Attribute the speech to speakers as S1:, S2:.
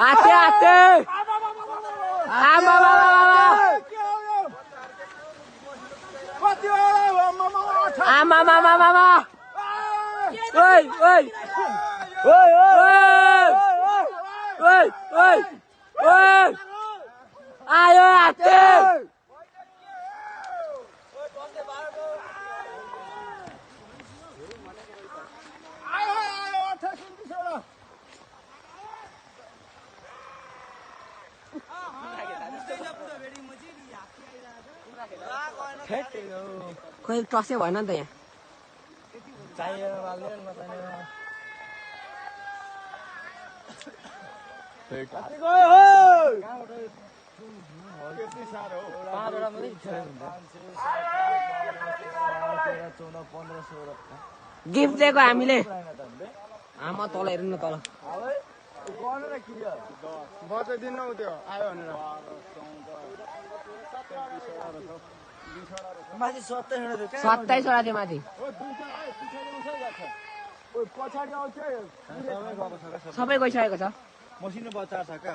S1: आते आते आमा मामा ओइ ओइ ओइ ओइ ओइ ओइ आयो आते खोइ टसै भएन नि त यहाँ गिफ्ट दिएको हामीले आमा तल हेर्नु न तल
S2: बताइदिनु त्यो आयो भनेर माथि
S1: 27 वटा थियो माथि
S2: पछाडि आउँछ
S1: सबै गइसकेको छ
S2: मसिनो बच्चा छ क्या